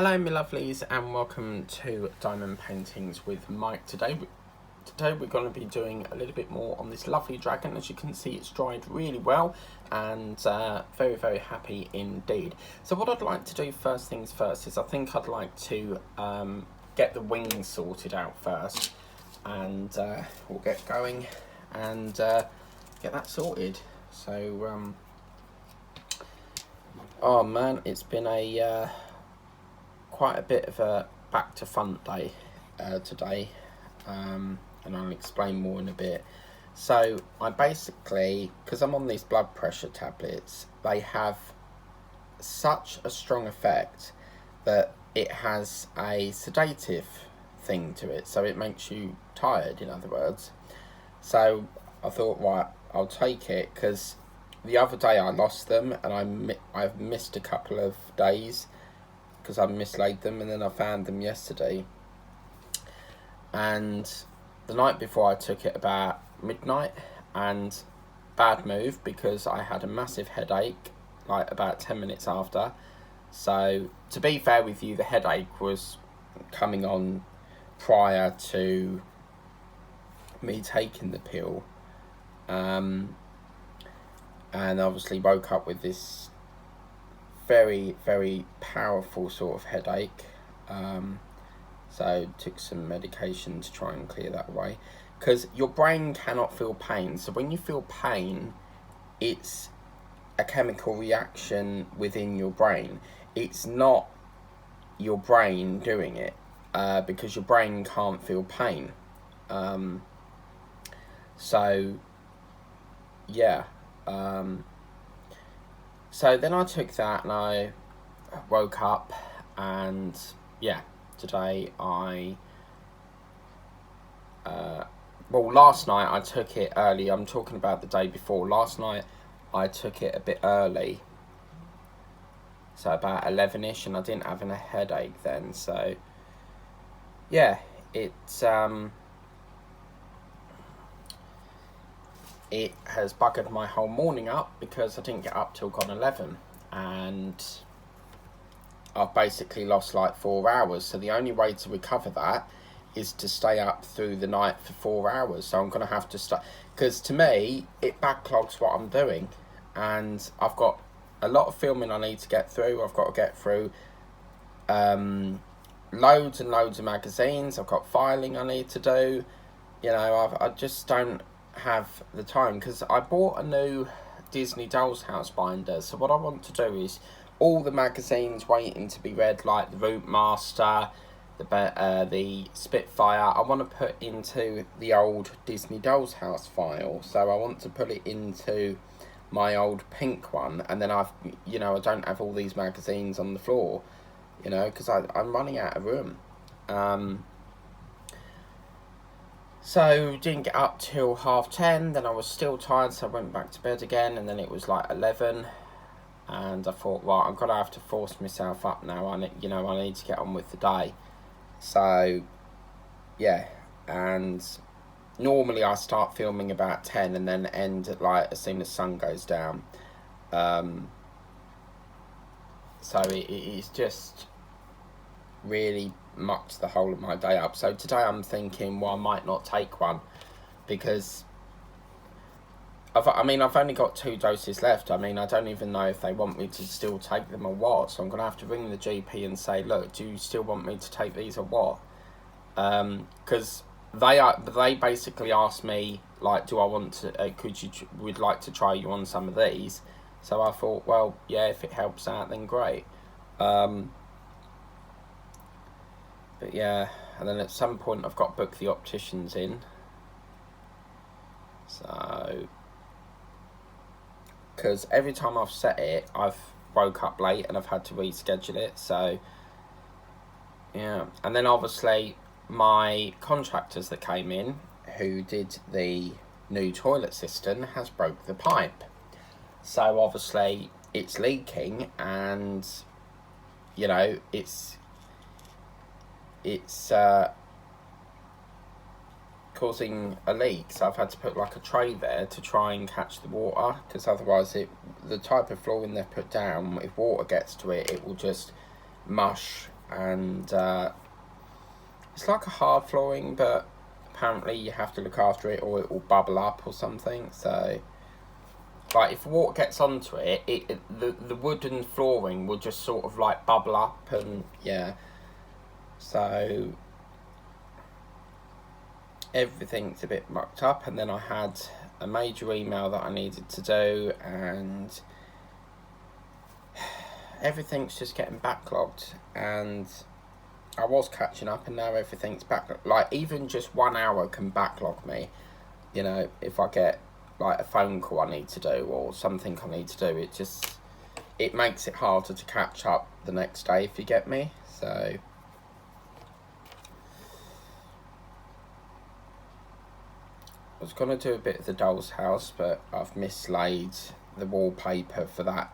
Hello my lovelies and welcome to Diamond Paintings with Mike. Today we're going to be doing a little bit more on this lovely dragon. As you can see, it's dried really well and very happy indeed. So what I'd like to do first things first is I think I'd like to get the wings sorted out first, and we'll get going and get that sorted. So oh man, it's been a quite a bit of a back to front day today, and I'll explain more in a bit. So I basically, because I'm on these blood pressure tablets, they have such a strong effect that it has a sedative thing to it, so it makes you tired, in other words. So I thought, right, I'll take it, because the other day I lost them and I've missed a couple of days because I mislaid them, and then I found them yesterday. And the night before I took it about midnight, and bad move because I had a massive headache like about 10 minutes after. So to be fair with you, the headache was coming on prior to me taking the pill, and obviously woke up with this very powerful sort of headache, so took some medication to try and clear that away, because your brain cannot feel pain. So when you feel pain, it's a chemical reaction within your brain. It's not your brain doing it, because your brain can't feel pain. So yeah, so then I took that and I woke up, and yeah, today I well, last night I took it early. I'm talking about the day before. Last night I took it a bit early, so about 11ish, and I didn't have a headache then. So yeah, it has buggered my whole morning up because I didn't get up till gone 11, and I've basically lost like 4 hours. So the only way to recover that is to stay up through the night for 4 hours. So I'm going to have to start, because to me it backlogs what I'm doing, and I've got a lot of filming I need to get through. I've got to get through loads and loads of magazines. I've got filing I need to do. You know, I just don't have the time, because I bought a new Disney Doll's House binder. So what I want to do is all the magazines waiting to be read, like the Route Master, the Spitfire, I want to put into the old Disney Doll's House file. So I want to put it into my old pink one, and then I don't have all these magazines on the floor, you know, because I'm running out of room. So didn't get up till 10:30, then I was still tired, so I went back to bed again, and then it was like 11, and I thought, right, I'm gonna have to force myself up now. I need to get on with the day. So yeah, and normally I start filming about 10 and then end at like as soon as sun goes down. So it's just really mucked the whole of my day up. So today I'm thinking, well, I might not take one, because I've only got 2 doses left. I mean, I don't even know if they want me to still take them or what. So I'm gonna have to ring the GP and say, look, do you still want me to take these or what? Because they basically asked me, like, do I want to would like to try you on some of these. So I thought, well, yeah, if it helps out, then great. But yeah, and then at some point I've got to book the opticians in. So, because every time I've set it, I've woke up late and I've had to reschedule it. So, yeah. And then obviously my contractors that came in, who did the new toilet system, has broke the pipe. So obviously it's leaking, and, you know, it's causing a leak. So I've had to put like a tray there to try and catch the water, because otherwise the type of flooring they've put down, if water gets to it, it will just mush and it's like a hard flooring, but apparently you have to look after it or it will bubble up or something. So like if water gets onto it, the wooden flooring will just sort of like bubble up, and yeah, so everything's a bit mucked up. And then I had a major email that I needed to do, and everything's just getting backlogged, and I was catching up, and now everything's backlogged. Like even just 1 hour can backlog me, you know, if I get like a phone call I need to do or something I need to do. It makes it harder to catch up the next day, if you get me. So I was going to do a bit of the doll's house, but I've mislaid the wallpaper for that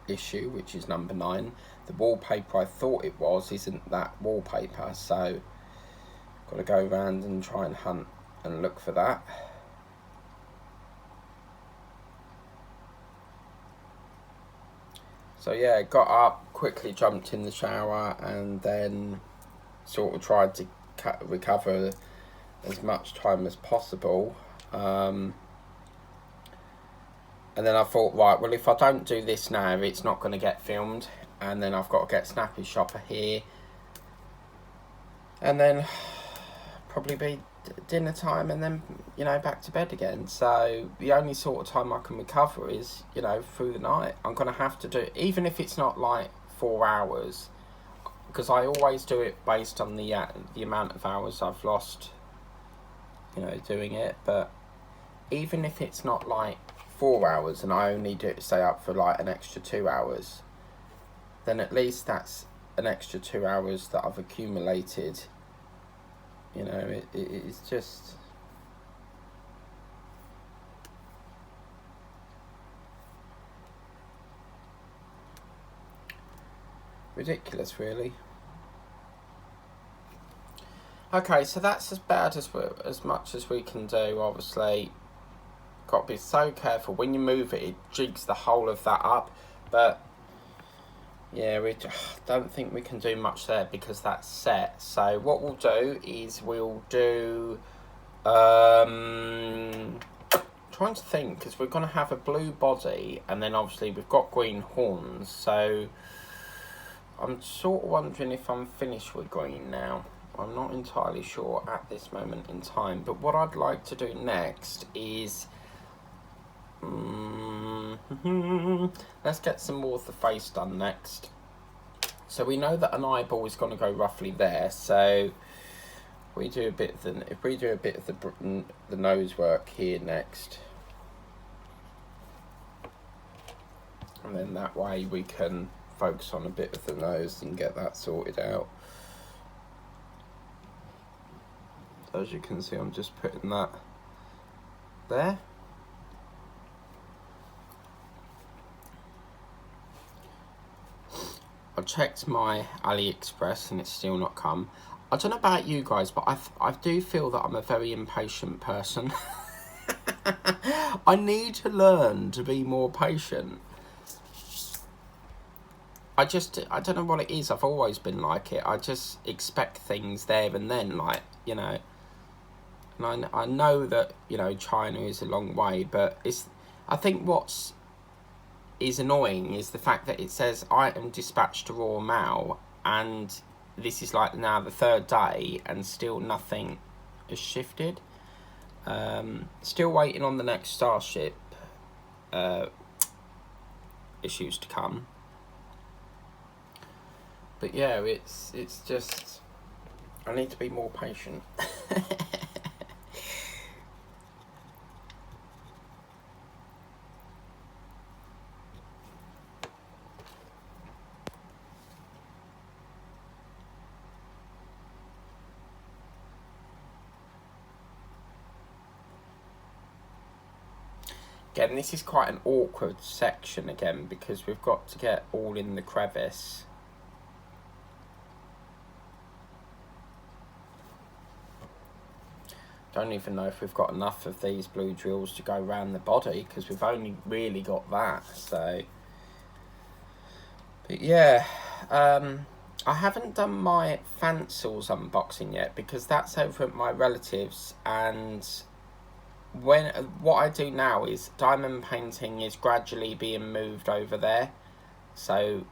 issue, which is number 9. The wallpaper I thought it was isn't that wallpaper, so got to go around and try and hunt and look for that. So yeah, got up, quickly jumped in the shower, and then sort of tried to recover as much time as possible. And then I thought, right, well, if I don't do this now, it's not going to get filmed. And then I've got to get Snappy Shopper here. And then probably be dinner time, and then, you know, back to bed again. So the only sort of time I can recover is, you know, through the night. I'm going to have to do, even if it's not like 4 hours, because I always do it based on the amount of hours I've lost, you know, doing it. But even if it's not like 4 hours and I only stay up for like an extra 2 hours, then at least that's an extra 2 hours that I've accumulated. You know, it's just ridiculous, really. Okay, so that's as bad as much as we can do. Obviously, got to be so careful when you move it. It jigs the whole of that up, but yeah, we don't think we can do much there because that's set. So what we'll do is we'll do trying to think, because we're going to have a blue body, and then obviously we've got green horns. So I'm sort of wondering if I'm finished with green now. I'm not entirely sure at this moment in time, but what I'd like to do next is let's get some more of the face done next. So we know that an eyeball is going to go roughly there. So if we do a bit of the nose work here next, and then that way we can focus on a bit of the nose and get that sorted out. As you can see, I'm just putting that there. I checked my AliExpress and it's still not come. I don't know about you guys, but I do feel that I'm a very impatient person. I need to learn to be more patient. I don't know what it is. I've always been like it. I just expect things there and then, like, you know. And I know that, you know, China is a long way, but I think what's is annoying is the fact that it says item dispatched to Royal Mail, and this is like now the 3rd day and still nothing has shifted. Still waiting on the next Starship issues to come. But yeah, it's just, I need to be more patient. Again, this is quite an awkward section again, because we've got to get all in the crevice. Don't even know if we've got enough of these blue drills to go around the body, because we've only really got that. So, but yeah, I haven't done my Fancils unboxing yet because that's over at my relatives, and what I do now is diamond painting is gradually being moved over there. So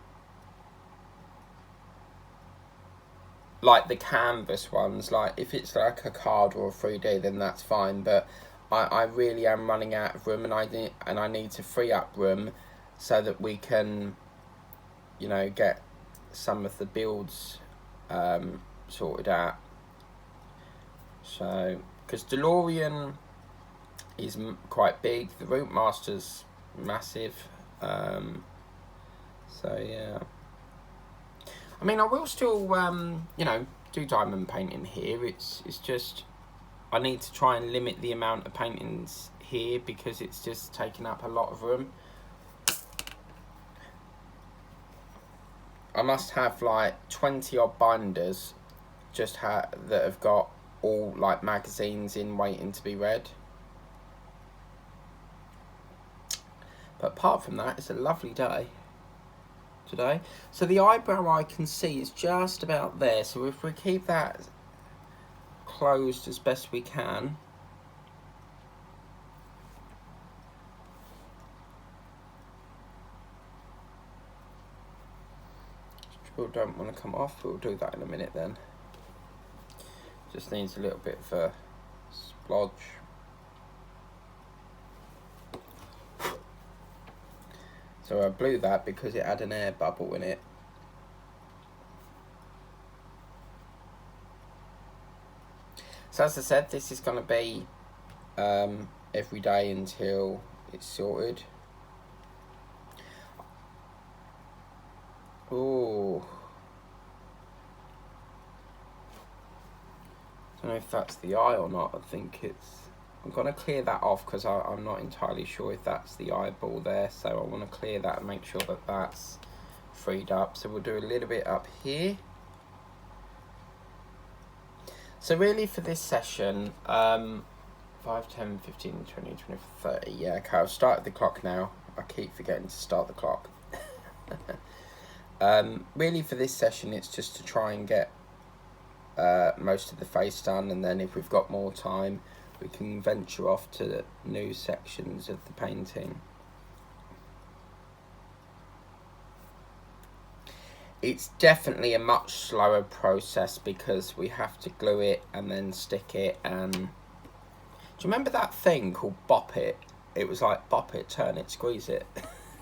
like the canvas ones, like if it's like a card or a 3D, then that's fine, but I really am running out of room, and I need to free up room so that we can, you know, get some of the builds sorted out. So because DeLorean is quite big, the Route Master's massive, so yeah. I mean, I will still, you know, do diamond painting here. It's just I need to try and limit the amount of paintings here because it's just taking up a lot of room. I must have like 20 odd binders just that have got all like magazines in waiting to be read. But apart from that, it's a lovely day today. So the eyebrow I can see is just about there, so if we keep that closed as best we can, drill don't want to come off, we'll do that in a minute then. Just needs a little bit of a splodge. So I blew that because it had an air bubble in it. So as I said, this is going to be every day until it's sorted. Oh, I don't know if that's the eye or not. I think it's... I'm going to clear that off because I'm not entirely sure if that's the eyeball there. So I want to clear that and make sure that that's freed up. So we'll do a little bit up here. So really for this session, 5, 10, 15, 20, 20, 30. Yeah, okay, I've started the clock now. I keep forgetting to start the clock. Really for this session, it's just to try and get most of the face done, and then if we've got more time, we can venture off to new sections of the painting. It's definitely a much slower process because we have to glue it and then stick it. And do you remember that thing called Bop It? It was like bop it, turn it, squeeze it.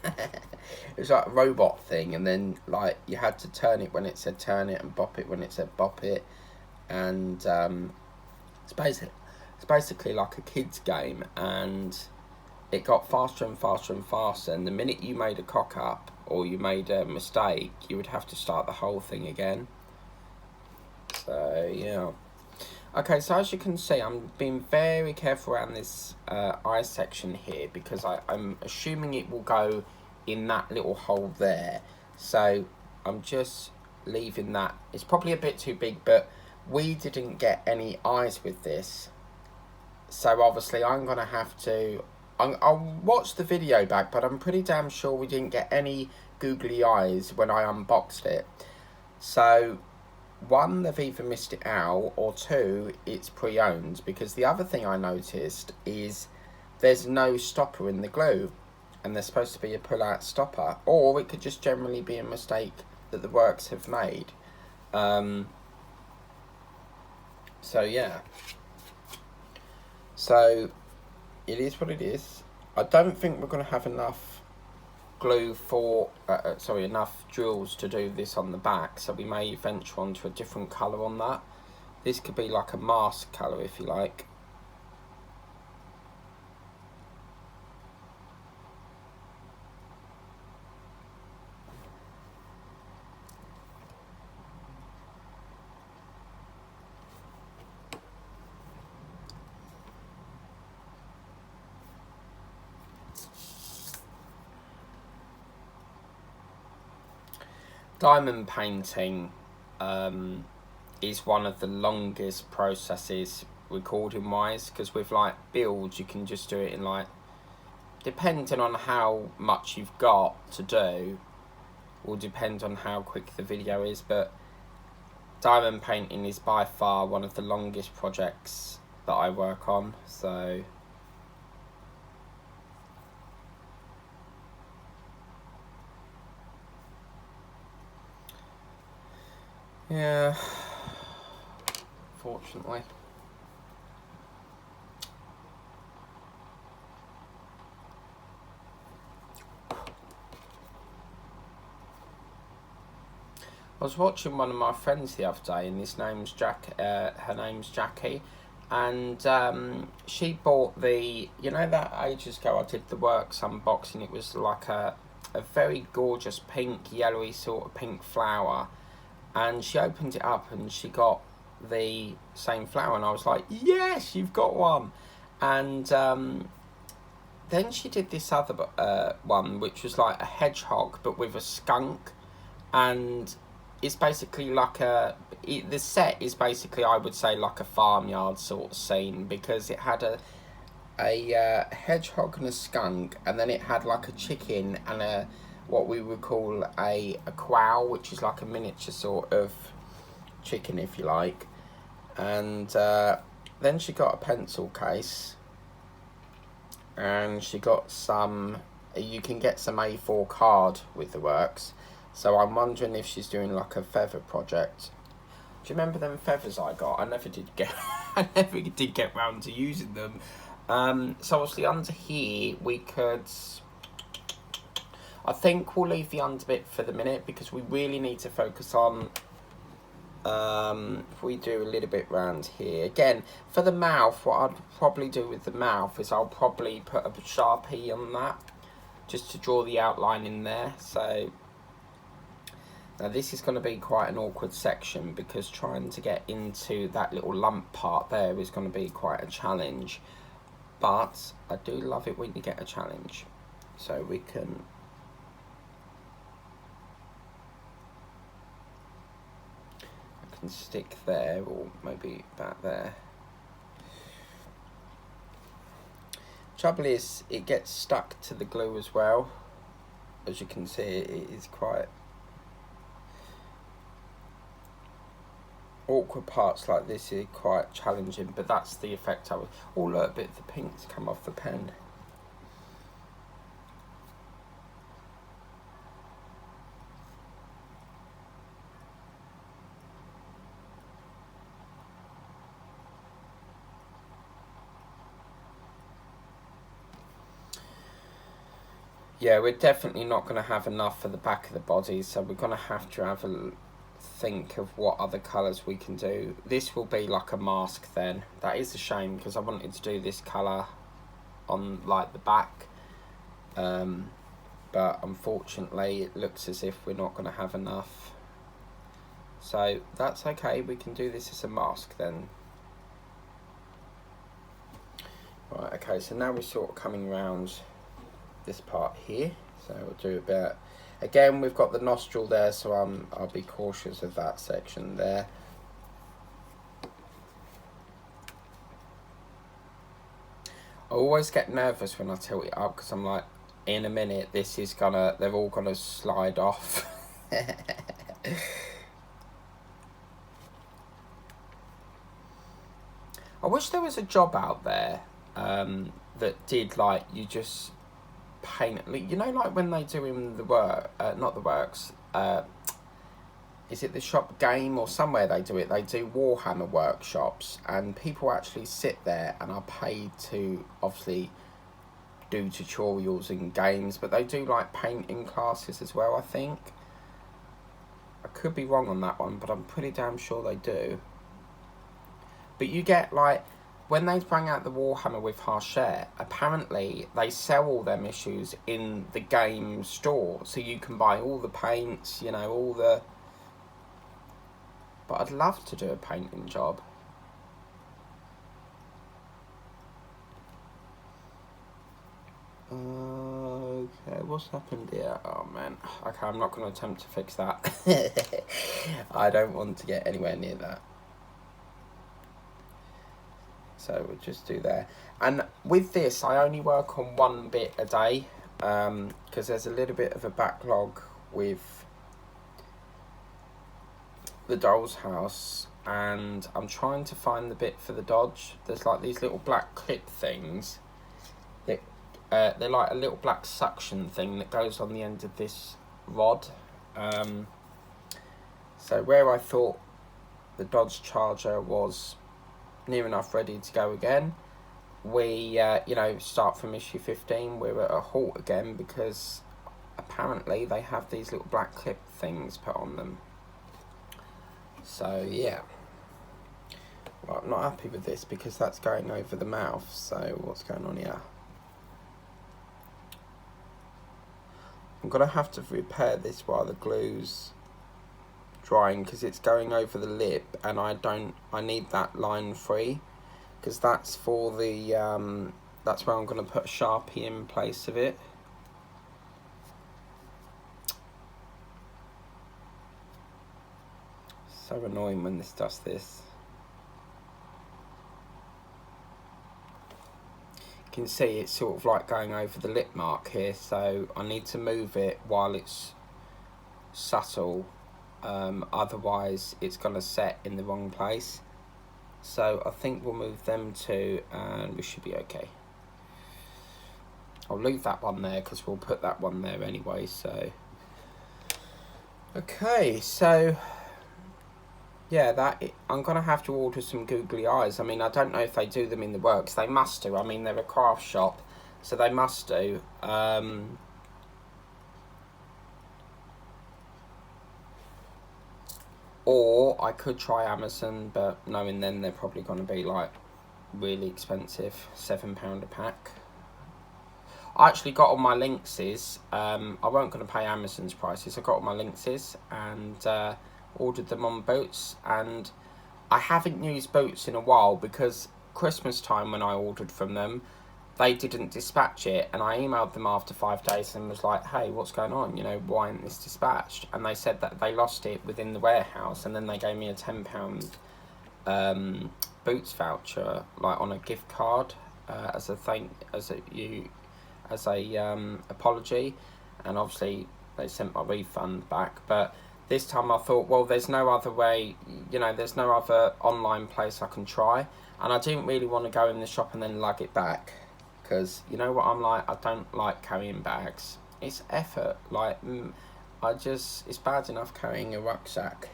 It was like a robot thing, and then like you had to turn it when it said turn it and bop it when it said bop it. And it's basically like a kid's game, and it got faster and faster and faster, and the minute you made a cock up or you made a mistake, you would have to start the whole thing again. So yeah. Okay, so as you can see, I'm being very careful around this eye section here because I'm assuming it will go in that little hole there. So I'm just leaving that. It's probably a bit too big, but we didn't get any eyes with this. So obviously I'm going to have to... I'll watch the video back, but I'm pretty damn sure we didn't get any googly eyes when I unboxed it. So... one, they've either missed it out, or two, it's pre-owned, because the other thing I noticed is there's no stopper in the glue, and there's supposed to be a pull-out stopper, or it could just generally be a mistake that the works have made. So yeah, so it is what it is. I don't think we're going to have enough glue for enough drills to do this on the back, so we may venture on to a different colour on that. This could be like a mask colour if you like. Diamond painting is one of the longest processes recording wise, because with like builds you can just do it in like, depending on how much you've got to do, will depend on how quick the video is, but diamond painting is by far one of the longest projects that I work on, so yeah, fortunately. I was watching one of my friends the other day, and her name's Jackie, and she bought the, you know, that ages ago I did the works unboxing. It was like a very gorgeous pink, yellowy sort of pink flower, and she opened it up and she got the same flower, and I was like, yes, you've got one. And then she did this other one, which was like a hedgehog but with a skunk, and it's basically like the set is basically, I would say, like a farmyard sort of scene, because it had a hedgehog and a skunk, and then it had like a chicken and a what we would call a quail, which is like a miniature sort of chicken, if you like. And then she got a pencil case, and she got some, you can get some A4 card with the works. So I'm wondering if she's doing like a feather project. Do you remember them feathers I got? I never did get round to using them. So obviously under here we could, I think we'll leave the under bit for the minute, because we really need to focus on, if we do a little bit round here. Again, for the mouth, what I'd probably do with the mouth is I'll probably put a Sharpie on that, just to draw the outline in there. So now this is going to be quite an awkward section, because trying to get into that little lump part there is going to be quite a challenge. But I do love it when you get a challenge. So we can, I can stick there, or maybe about there. Trouble is, it gets stuck to the glue as well. As you can see, it is quite awkward. Parts like this are quite challenging, but that's the effect I was. Oh look, a bit of the pink's come off the pen. Yeah, we're definitely not going to have enough for the back of the body, so we're going to have a think of what other colours we can do. This will be like a mask then. That is a shame, because I wanted to do this colour on like the back, but unfortunately it looks as if we're not going to have enough. So that's okay, we can do this as a mask then. Right, okay, so now we're sort of coming around this part here, so we'll do a bit. Again, we've got the nostril there, so I'll be cautious of that section there. I always get nervous when I tilt it up, because I'm like, in a minute this is gonna, they're all gonna slide off. I wish there was a job out there that did, like, you just paint, you know, like when they do in the work, not the works, is it the shop game or somewhere they do it, they do Warhammer workshops, and people actually sit there and are paid to obviously do tutorials and games, but they do like painting classes as well, I think. I could be wrong on that one, but I'm pretty damn sure they do. But you get, like, when they bring out the Warhammer with Hachette, apparently they sell all them issues in the game store, so you can buy all the paints, you know, all the... But I'd love to do a painting job. Okay, what's happened here? Oh man, okay, I'm not going to attempt to fix that. I don't want to get anywhere near that. So we'll just do there. And with this, I only work on one bit a day, because there's a little bit of a backlog with the doll's house, and I'm trying to find the bit for the dodge. There's like these little black clip things that they're like a little black suction thing that goes on the end of this rod. So where I thought the Dodge Charger was near enough ready to go again, we start from issue 15, we're at a halt again because apparently they have these little black clip things put on them. So yeah, well, I'm not happy with this because that's going over the mouth. So what's going on here? I'm gonna have to repair this while the glue's drying because it's going over the lip, and I need that line free because that's for the that's where I'm gonna put a Sharpie in place of it. So annoying when this does this. You can see it's sort of like going over the lip mark here, so I need to move it while it's subtle, otherwise it's going to set in the wrong place. So I think we'll move them two and we should be okay. I'll leave that one there because we'll put that one there anyway. So okay, so yeah, I'm gonna have to order some googly eyes. I mean, I don't know if they do them in the works. They must do. I mean, they're a craft shop, so they must do. Or I could try Amazon, but knowing them, they're probably gonna be like really expensive, £7 a pack. I actually got all my linkses. I weren't gonna pay Amazon's prices. I got all my linkses and ordered them on Boots, and I haven't used Boots in a while because Christmas time when I ordered from them, they didn't dispatch it, and I emailed them after 5 days and was like, hey, what's going on, why isn't this dispatched? And they said that they lost it within the warehouse, and then they gave me a £10 Boots voucher, like on a gift card, as a apology, and obviously they sent my refund back. But this time I thought, well, there's no other way, there's no other online place I can try. And I didn't really want to go in the shop and then lug it back. Because, you know what I'm like? I don't like carrying bags. It's effort. Like, it's bad enough carrying a rucksack.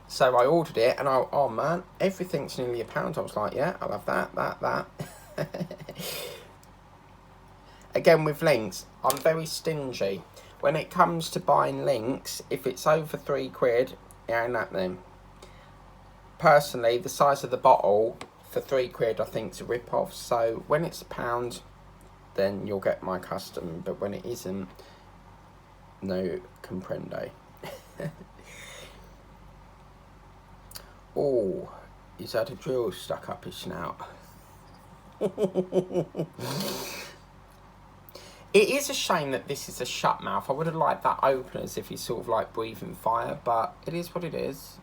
So I ordered it and oh man, everything's nearly £1. I was like, yeah, I'll have that. Again, with links, I'm very stingy. When it comes to buying links, if it's over £3, it ain't happening. Personally, the size of the bottle for £3 I think is a rip-off. So when it's £1, then you'll get my custom. But when it isn't, no comprende. Oh, he's had a drill stuck up his snout. It is a shame that this is a shut mouth. I would have liked that open as if he's sort of like breathing fire, but it is what it is.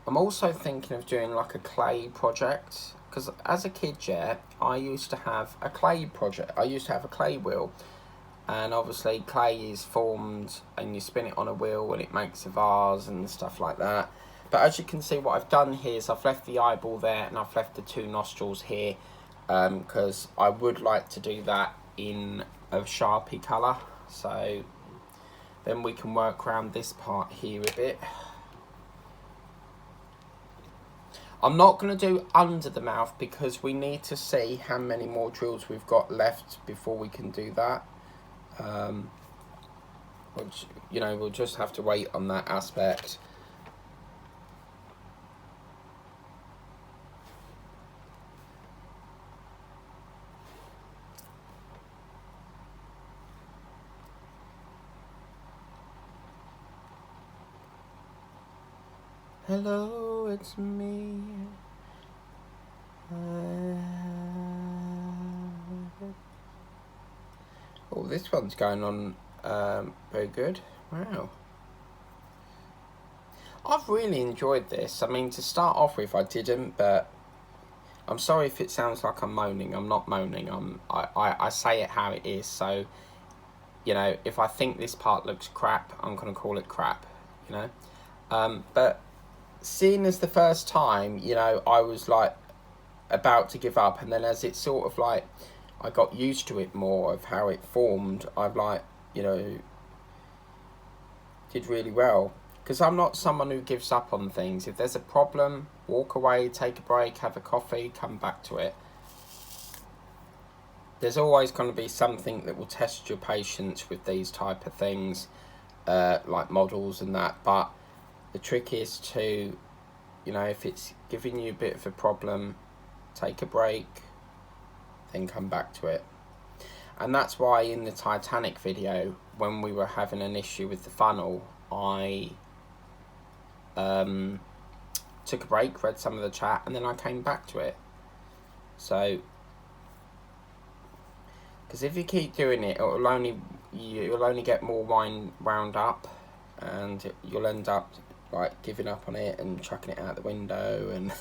I'm also thinking of doing like a clay project, because as a kid, yeah, I used to have a clay project. I used to have a clay wheel, and obviously clay is formed and you spin it on a wheel and it makes a vase and stuff like that. But as you can see, what I've done here is I've left the eyeball there and I've left the 2 nostrils here, because I would like to do that in a Sharpie colour. So then we can work around this part here a bit. I'm not going to do under the mouth because we need to see how many more drills we've got left before we can do that. Which, we'll just have to wait on that aspect. Hello, it's me. Oh, this one's going on very good. Wow. I've really enjoyed this. I mean, to start off with, I didn't, but I'm sorry if it sounds like I'm moaning. I'm not moaning. I say it how it is. So, if I think this part looks crap, I'm going to call it crap. you know. But seeing as the first time, you know, I was like about to give up, and then as it sort of like I got used to it more of how it formed, I've like, you know, did really well. Because I'm not someone who gives up on things. If there's a problem, walk away, take a break, have a coffee, come back to it. There's always going to be something that will test your patience with these type of things, like models and that. But the trick is to, you know, if it's giving you a bit of a problem, take a break, then come back to it. And that's why in the Titanic video, when we were having an issue with the funnel, I took a break, read some of the chat, and then I came back to it. So, because if you keep doing it, you'll only get more wound up, and you'll end up like giving up on it and chucking it out the window. And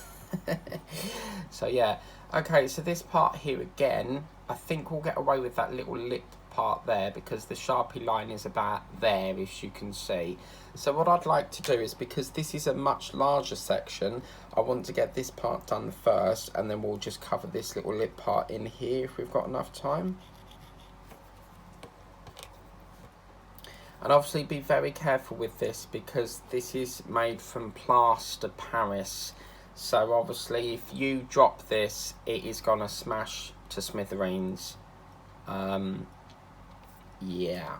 so yeah, okay, so this part here again, I think we'll get away with that little lip part there because the Sharpie line is about there, as you can see. So what I'd like to do is, because this is a much larger section, I want to get this part done first, and then we'll just cover this little lip part in here if we've got enough time. And obviously be very careful with this because this is made from plaster Paris. So obviously if you drop this, it is going to smash to smithereens. Yeah.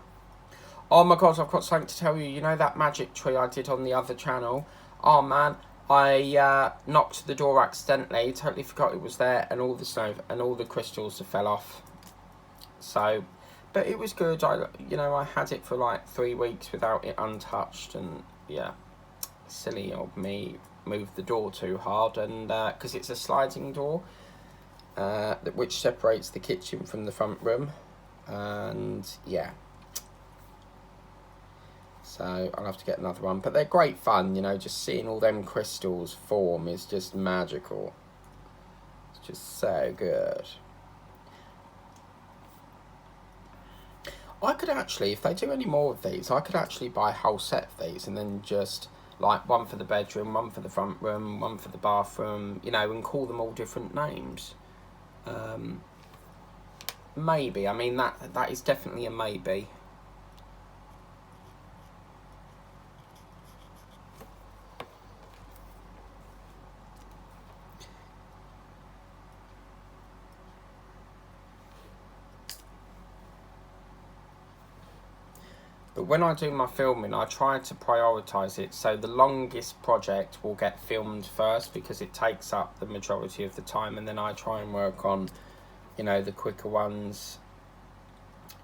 Oh my god, I've got something to tell you. You know that magic tree I did on the other channel? Oh man, I knocked the door accidentally, totally forgot it was there, and all the snow and all the crystals fell off. So, but it was good. I had it for like 3 weeks without it untouched, and yeah, silly of me moved the door too hard, and because it's a sliding door, which separates the kitchen from the front room, and yeah. So I'll have to get another one, but they're great fun, you know, just seeing all them crystals form is just magical. It's just so good. I could actually, if they do any more of these, I could actually buy a whole set of these and then just like one for the bedroom, one for the front room, one for the bathroom, you know, and call them all different names. Maybe, I mean, that is definitely a maybe. But when I do my filming, I try to prioritise it. So the longest project will get filmed first because it takes up the majority of the time. And then I try and work on, you know, the quicker ones.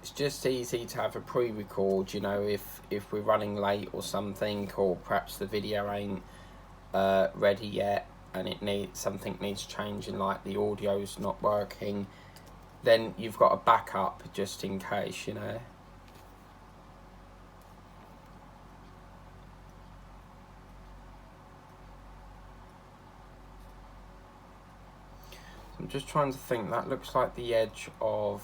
It's just easy to have a pre-record, you know, if we're running late or something, or perhaps the video ain't ready yet and something needs changing, like the audio's not working. Then you've got a backup just in case, you know. I'm just trying to think, that looks like the edge of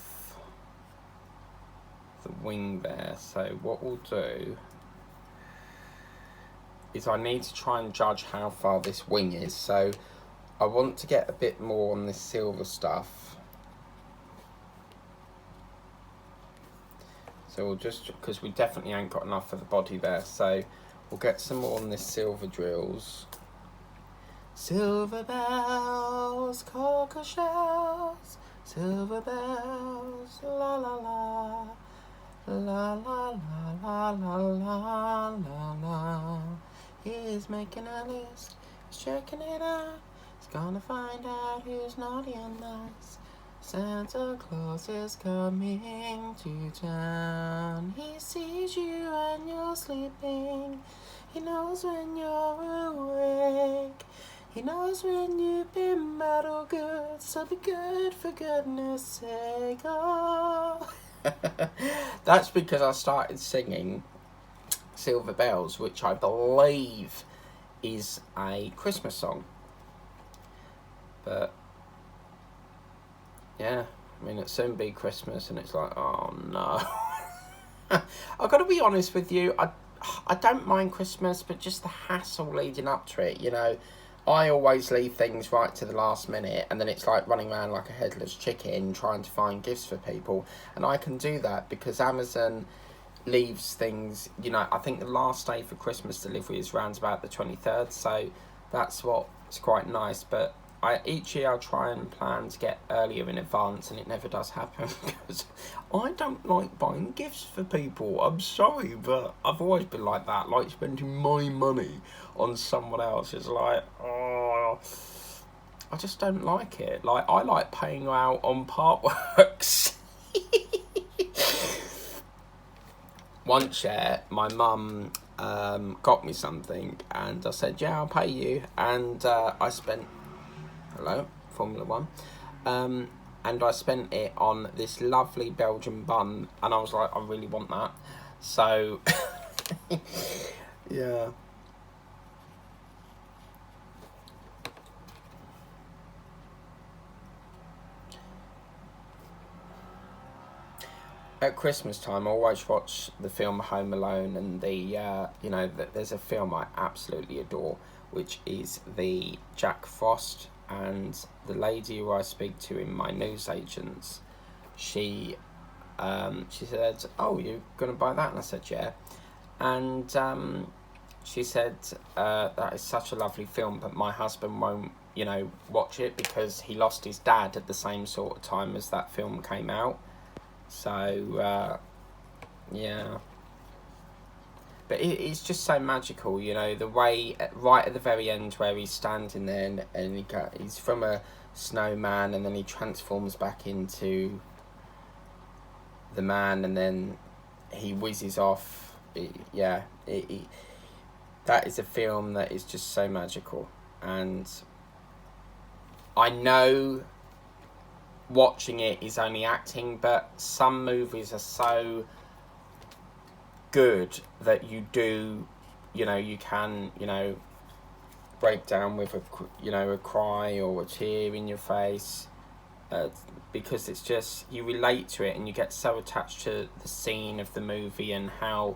the wing there. So what we'll do is I need to try and judge how far this wing is. So I want to get a bit more on this silver stuff. So we'll just, because we definitely ain't got enough for the body there, so we'll get some more on this silver drills. Silver bells, cocoa shells, silver bells, la la la, la la la la la la la la. He's making a list, he's checking it out, he's gonna find out who's naughty and nice. Santa Claus is coming to town. He sees you when you're sleeping, he knows when you're awake. He knows when you've been bad or good, so be good for goodness sake. Oh. That's because I started singing Silver Bells, which I believe is a Christmas song. But yeah, I mean, it'll soon be Christmas and it's like, oh no. I've got to be honest with you, I don't mind Christmas, but just the hassle leading up to it, you know. I always leave things right to the last minute, and then it's like running around like a headless chicken trying to find gifts for people. And I can do that because Amazon leaves things, you know, I think the last day for Christmas delivery is around about the 23rd, so that's what's quite nice. But each year I try and plan to get earlier in advance, and it never does happen because I don't like buying gifts for people. I'm sorry, but I've always been like that, like spending my money on someone else. It's like, oh, I just don't like it. Like, I like paying out on partworks. Once, yeah, my mum got me something, and I said, yeah, I'll pay you, and I spent, hello, Formula One, and I spent it on this lovely Belgian bun, and I was like, I really want that, so, yeah. At Christmas time, I always watch the film Home Alone, and you know, there's a film I absolutely adore, which is the Jack Frost, and the lady who I speak to in my newsagents, she said, "Oh, you're gonna buy that?" And I said, "Yeah," and she said, "That is such a lovely film, but my husband won't, you know, watch it because he lost his dad at the same sort of time as that film came out." So, yeah. But it's just so magical, you know, the way, right at the very end where he's standing there, and he's from a snowman, and then he transforms back into the man, and then he whizzes off. That is a film that is just so magical. And I know watching it is only acting, but some movies are so good that you do, you know, you can, you know, break down with a cry or a tear in your face, because it's just, you relate to it and you get so attached to the scene of the movie and how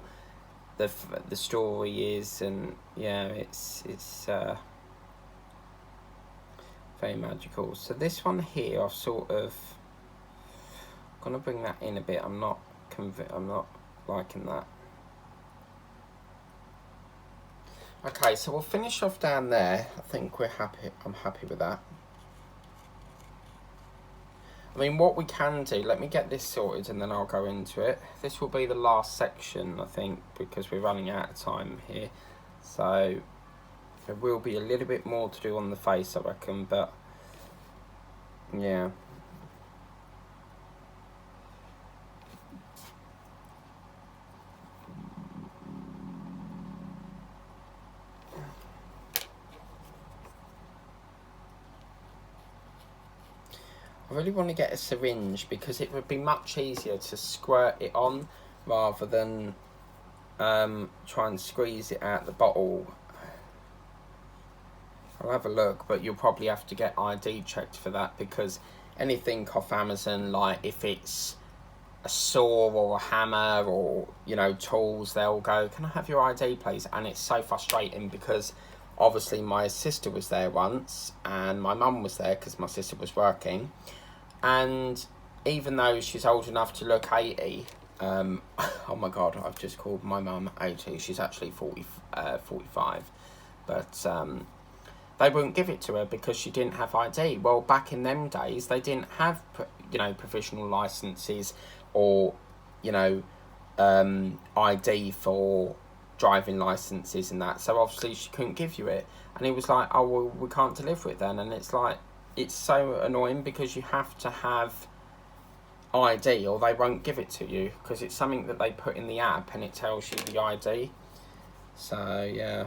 the story is, and yeah, it's very magical. So this one here, I've sort of gonna bring that in a bit. I'm not liking that. Okay, so we'll finish off down there. I think we're happy. I'm happy with that. I mean, what we can do, let me get this sorted and then I'll go into it. This will be the last section, I think, because we're running out of time here. So there will be a little bit more to do on the face, I reckon, but yeah. I really want to get a syringe because it would be much easier to squirt it on rather than try and squeeze it out the bottle. I'll have a look, but you'll probably have to get ID checked for that, because anything off Amazon, like if it's a saw or a hammer or, you know, tools, they'll go, "Can I have your ID please?" And it's so frustrating because obviously my sister was there once and my mum was there because my sister was working, and even though she's old enough to look 80, oh my god, I've just called my mum 80, she's actually 45, but they wouldn't give it to her because she didn't have ID. Well, back in them days, they didn't have, you know, provisional licenses or, you know, ID for driving licenses and that. So obviously she couldn't give you it. And it was like, "Oh, well, we can't deliver it then." And it's like, it's so annoying because you have to have ID or they won't give it to you, because it's something that they put in the app and it tells you the ID. So, yeah.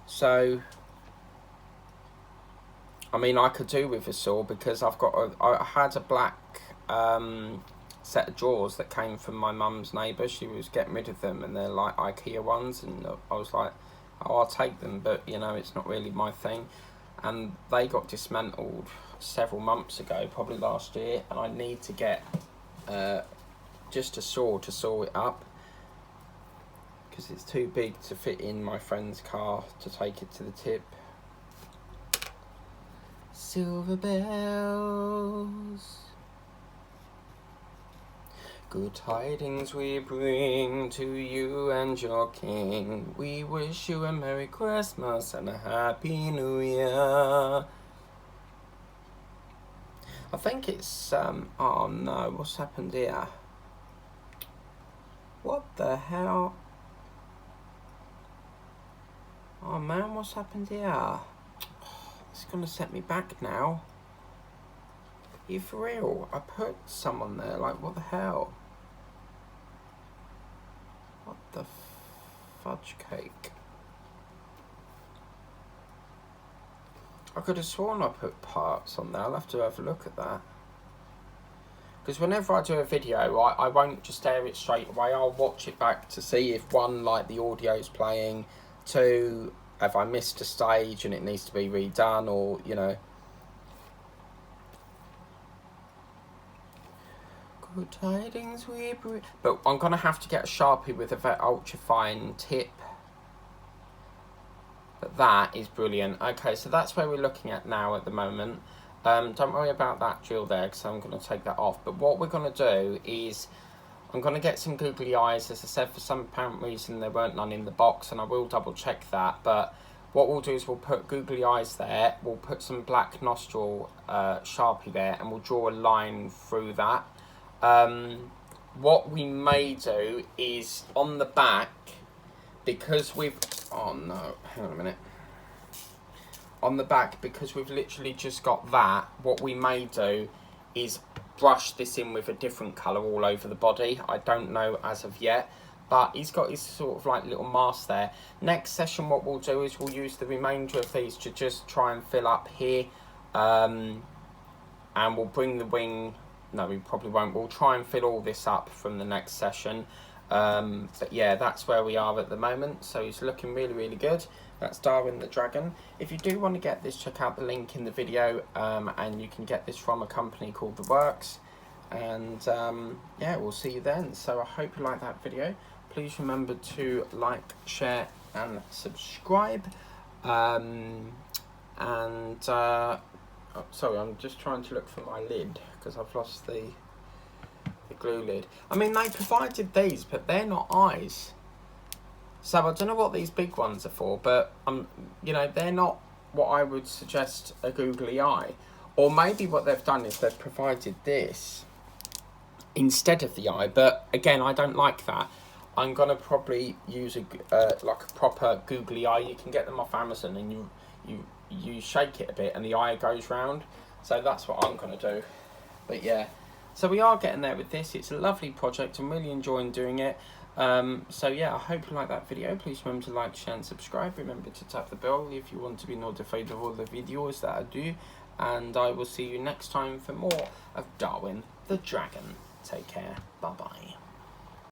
So, I mean, I could do with a saw because I had a black set of drawers that came from my mum's neighbour. She was getting rid of them, and they're like IKEA ones, and I was like, "Oh, I'll take them," but you know, it's not really my thing. And they got dismantled several months ago, probably last year, and I need to get just a saw to saw it up because it's too big to fit in my friend's car to take it to the tip. Silver bells, good tidings we bring to you and your king. We wish you a Merry Christmas and a Happy New Year. I think it's, oh no, what's happened here? What the hell? Oh man, what's happened here? It's gonna set me back now. Are you for real? I put someone there, like what the hell? What the fudge cake? I could have sworn I put parts on there. I'll have to have a look at that. Because whenever I do a video, I won't just air it straight away. I'll watch it back to see if one, like the audio's playing, two, have I missed a stage and it needs to be redone, or, you know. Good tidings we bring. But I'm going to have to get a Sharpie with a ultra fine tip. But that is brilliant. Okay, so that's where we're looking at now at the moment. Don't worry about that drill there because I'm going to take that off. But what we're going to do is I'm going to get some googly eyes. As I said, for some apparent reason there weren't none in the box, and I will double check that. But what we'll do is we'll put googly eyes there. We'll put some black nostril Sharpie there, and we'll draw a line through that. What we may do is on the back, because we've... Oh no, hang on a minute. On the back, because we've literally just got that, what we may do is brush this in with a different colour all over the body. I don't know as of yet, but he's got his sort of like little mask there. Next session what we'll do is we'll use the remainder of these to just try and fill up here, and we'll bring the wing... No, we probably won't. We'll try and fill all this up from the next session. But yeah, that's where we are at the moment. So he's looking really, really good. That's Darwin the Dragon. If you do want to get this, check out the link in the video, and you can get this from a company called The Works. And yeah, we'll see you then. So I hope you like that video. Please remember to like, share and subscribe. Oh, sorry, I'm just trying to look for my lid because I've lost the glue lid. I mean, they provided these, but they're not eyes. So I don't know what these big ones are for, but you know, they're not what I would suggest a googly eye. Or maybe what they've done is they've provided this instead of the eye. But again, I don't like that. I'm gonna probably use like a proper googly eye. You can get them off Amazon, and you shake it a bit and the eye goes round. So that's what I'm going to do. But yeah, so we are getting there with this. It's a lovely project. I'm really enjoying doing it. So yeah, I hope you like that video. Please remember to like, share and subscribe. Remember to tap the bell if you want to be notified of all the videos that I do. And I will see you next time for more of Darwin the Dragon. Take care. Bye bye.